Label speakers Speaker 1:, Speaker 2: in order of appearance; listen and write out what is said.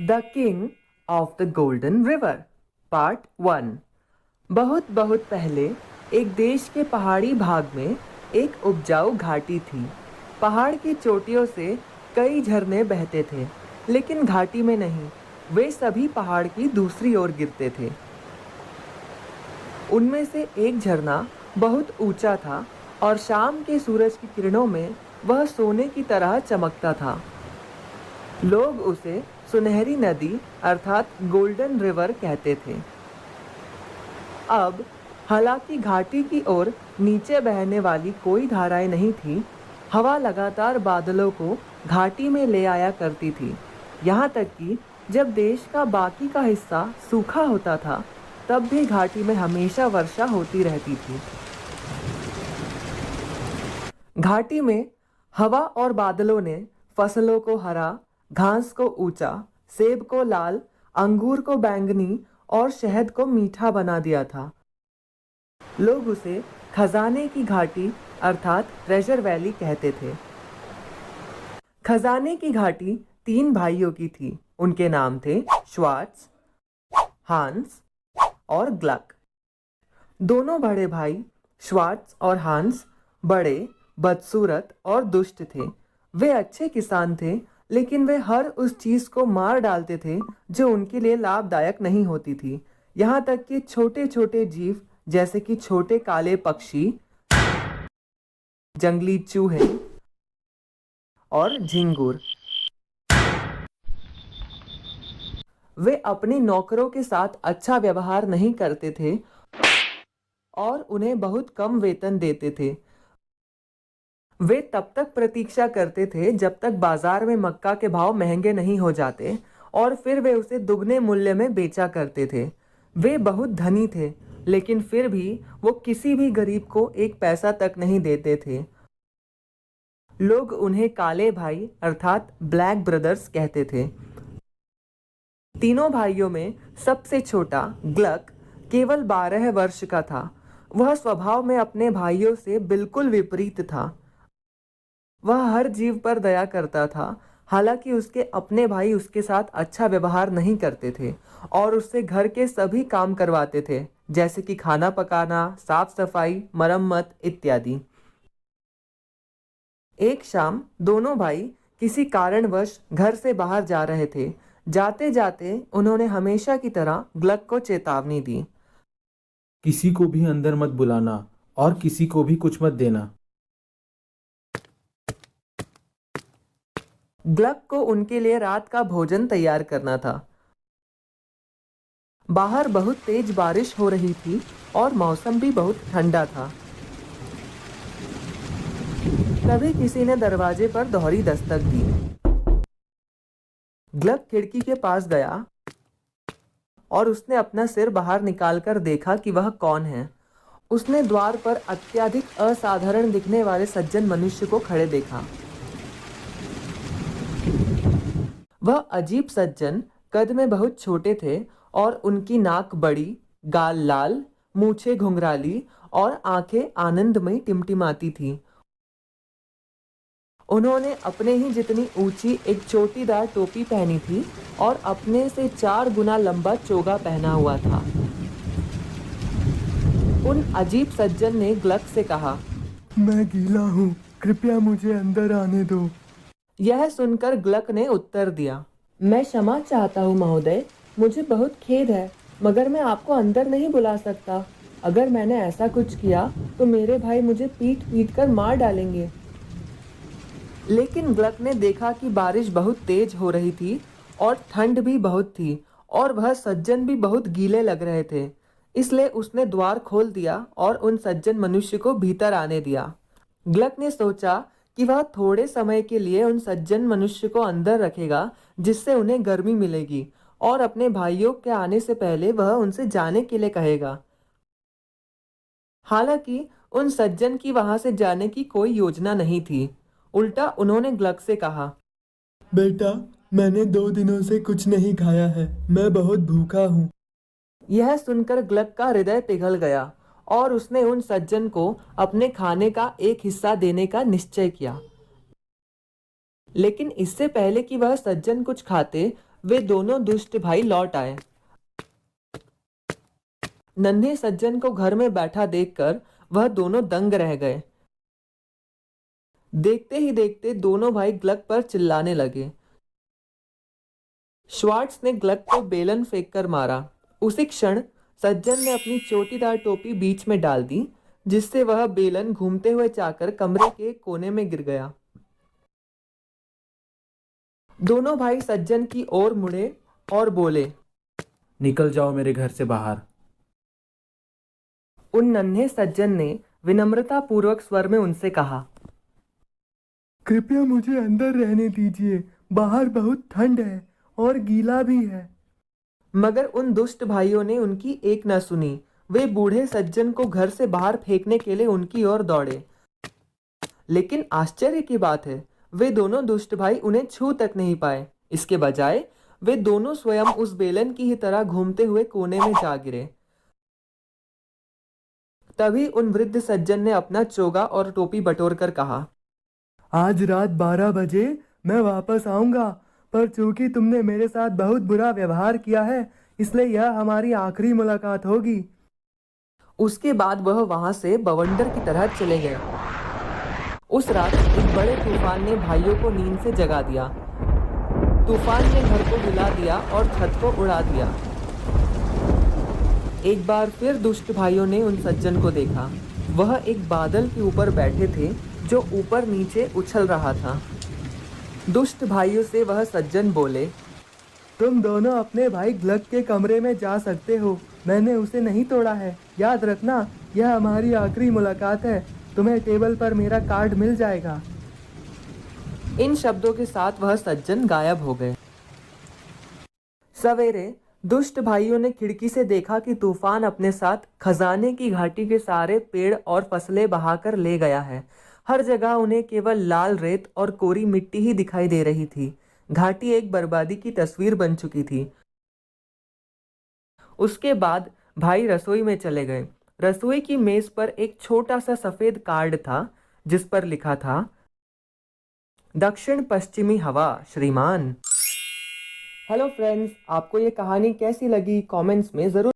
Speaker 1: The king of the golden river part 1। बहुत बहुत पहले एक देश के पहाड़ी भाग में एक उपजाऊ घाटी थी। पहाड़ की चोटियों से कई झरने बहते थे, लेकिन घाटी में नहीं, वे सभी पहाड़ की दूसरी ओर गिरते थे। उनमें से एक झरना बहुत ऊंचा था और शाम के सूरज की किरणों में वह सोने की तरह चमकता था। लोग उसे सुनहरी नदी अर्थात गोल्डन रिवर कहते थे। अब हालांकि घाटी की ओर नीचे बहने वाली कोई धाराएं नहीं थी, हवा लगातार बादलों को घाटी में ले आया करती थी। यहाँ तक कि जब देश का बाकी का हिस्सा सूखा होता था, तब भी घाटी में हमेशा वर्षा होती रहती थी। घाटी में हवा और बादलों ने फसलों को हरा, घास को ऊंचा, सेब को लाल, अंगूर को बैंगनी और शहद को मीठा बना दिया था। लोग उसे खजाने की घाटी अर्थात ट्रेजर वैली कहते थे। खजाने की घाटी 3 भाइयों की थी। उनके नाम थे श्वार्ट्ज, हांस और ग्लक। दोनों बड़े भाई श्वार्ट्ज और हांस बड़े, बदसूरत और दुष्ट थे। वे अच्छे किसान थे, लेकिन वे हर उस चीज को मार डालते थे जो उनके लिए लाभदायक नहीं होती थी। यहाँ तक कि छोटे छोटे जीव जैसे कि छोटे काले पक्षी, जंगली चूहे और झिंगुर, वे अपने नौकरों के साथ अच्छा व्यवहार नहीं करते थे और उन्हें बहुत कम वेतन देते थे। वे तब तक प्रतीक्षा करते थे जब तक बाजार में मक्का के भाव महंगे नहीं हो जाते और फिर वे उसे दुगने मूल्य में बेचा करते थे। वे बहुत धनी थे, लेकिन फिर भी वो किसी भी गरीब को एक पैसा तक नहीं देते थे। लोग उन्हें काले भाई अर्थात ब्लैक ब्रदर्स कहते थे। तीनों भाइयों में सबसे छोटा ग्लक केवल 12 वर्ष का था। वह स्वभाव में अपने भाइयों से बिल्कुल विपरीत था। वह हर जीव पर दया करता था, हालांकि उसके अपने भाई उसके साथ अच्छा व्यवहार नहीं करते थे और उससे घर के सभी काम करवाते थे, जैसे कि खाना पकाना, साफ सफाई, मरम्मत इत्यादि। एक शाम दोनों भाई किसी कारणवश घर से बाहर जा रहे थे। जाते जाते उन्होंने हमेशा की तरह ग्लक को चेतावनी दी।
Speaker 2: किसी को भी अंदर मत बुलाना और किसी को भी कुछ मत देना।
Speaker 1: ग्लक को उनके लिए रात का भोजन तैयार करना था। बाहर बहुत तेज बारिश हो रही थी और मौसम भी बहुत ठंडा था। तभी किसी ने दरवाजे पर दोहरी दस्तक दी। ग्लक खिड़की के पास गया और उसने अपना सिर बाहर निकालकर देखा कि वह कौन है। उसने द्वार पर अत्यधिक असाधारण दिखने वाले सज्जन मनुष्य को खड़े देखा। वह अजीब सज्जन कद में बहुत छोटे थे और उनकी नाक बड़ी, गाल लाल, मूछें घुंघराली और आंखें आनंदमय टिमटिमाती थीं। उन्होंने अपने ही जितनी ऊंची एक चोटीदार टोपी पहनी थी और अपने से 4 गुना लंबा चोगा पहना हुआ था। उन अजीब सज्जन ने ग्लक से कहा,
Speaker 3: मैं गीला हूँ, कृपया मुझे अंदर आने दो।
Speaker 1: यह सुनकर ग्लक ने उत्तर दिया, मैं क्षमा चाहता हूँ महोदय, मुझे बहुत खेद है, मगर मैं आपको अंदर नहीं बुला सकता। अगर मैंने ऐसा कुछ किया तो मेरे भाई मुझे पीट पीट कर मार डालेंगे। लेकिन ग्लक ने देखा कि बारिश बहुत तेज हो रही थी और ठंड भी बहुत थी और वह सज्जन भी बहुत गीले लग रहे थे, इसलिए उसने द्वार खोल दिया और उन सज्जन मनुष्य को भीतर आने दिया। ग्लक ने सोचा कि वह थोड़े समय के लिए उन सज्जन मनुष्य को अंदर रखेगा, जिससे उन्हें गर्मी मिलेगी और अपने भाइयों के आने से पहले वह उनसे जाने के लिए कहेगा। हालांकि उन सज्जन की वहां से जाने की कोई योजना नहीं थी। उल्टा उन्होंने ग्लक से कहा,
Speaker 3: बेटा, मैंने 2 दिनों से कुछ नहीं खाया है, मैं बहुत भूखा हूँ।
Speaker 1: यह सुनकर ग्लक का हृदय पिघल गया और उसने उन सज्जन को अपने खाने का एक हिस्सा देने का निश्चय किया। लेकिन इससे पहले कि वह सज्जन कुछ खाते, वे दोनों दुष्ट भाई लौट आए। नन्हे सज्जन को घर में बैठा देखकर वह दोनों दंग रह गए। देखते ही देखते दोनों भाई ग्लक पर चिल्लाने लगे। श्वार्ट्स ने ग्लक को बेलन फेंककर मारा। उसी क्षण सज्जन ने अपनी चोटीदार टोपी बीच में डाल दी, जिससे वह बेलन घूमते हुए जाकर कमरे के कोने में गिर गया। दोनों भाई सज्जन की ओर मुड़े और बोले,
Speaker 2: निकल जाओ मेरे घर से बाहर।
Speaker 1: उन नन्हे सज्जन ने विनम्रता पूर्वक स्वर में उनसे कहा,
Speaker 3: कृपया मुझे अंदर रहने दीजिए, बाहर बहुत ठंड है और गीला भी है।
Speaker 1: मगर उन दुष्ट भाइयों ने उनकी एक न सुनी। वे बूढ़े सज्जन को घर से बाहर फेंकने के लिए उनकी ओर दौड़े। लेकिन आश्चर्य की बात है, वे दोनों दुष्ट भाई उन्हें छू तक नहीं पाए। इसके बजाय वे दोनों स्वयं उस बेलन की ही तरह घूमते हुए कोने में जा गिरे। तभी उन वृद्ध सज्जन ने अपना चोगा और टोपी बटोर कर कहा,
Speaker 3: आज रात 12 बजे मैं वापस आऊंगा, पर चूंकि तुमने मेरे साथ बहुत बुरा व्यवहार किया है, इसलिए यह हमारी आखिरी मुलाकात होगी।
Speaker 1: उसके बाद वह वहां से बवंडर की तरह चले गए। उस रात एक बड़े तूफान ने भाइयों को नींद से जगा दिया। तूफान ने घर को हिला दिया और छत को उड़ा दिया। एक बार फिर दुष्ट भाइयों ने उन सज्जन को देखा। वह एक बादल के ऊपर बैठे थे जो ऊपर नीचे उछल रहा था। दुष्ट भाइयों से वह सज्जन बोले,
Speaker 3: तुम दोनों अपने भाई ग्लक के कमरे में जा सकते हो, मैंने उसे नहीं तोड़ा है। याद रखना, यह हमारी आखिरी मुलाकात है। तुम्हें टेबल पर मेरा कार्ड मिल जाएगा।
Speaker 1: इन शब्दों के साथ वह सज्जन गायब हो गए। सवेरे दुष्ट भाइयों ने खिड़की से देखा कि तूफान अपने साथ खजाने की घाटी के सारे पेड़ और फसलें बहाकर ले गया है। हर जगह उन्हें केवल लाल रेत और कोरी मिट्टी ही दिखाई दे रही थी। घाटी एक बर्बादी की तस्वीर बन चुकी थी। उसके बाद भाई रसोई में चले गए। रसोई की मेज पर एक छोटा सा सफेद कार्ड था, जिस पर लिखा था, दक्षिण पश्चिमी हवा श्रीमान। हेलो फ्रेंड्स, आपको ये कहानी कैसी लगी कमेंट्स में ज़रूर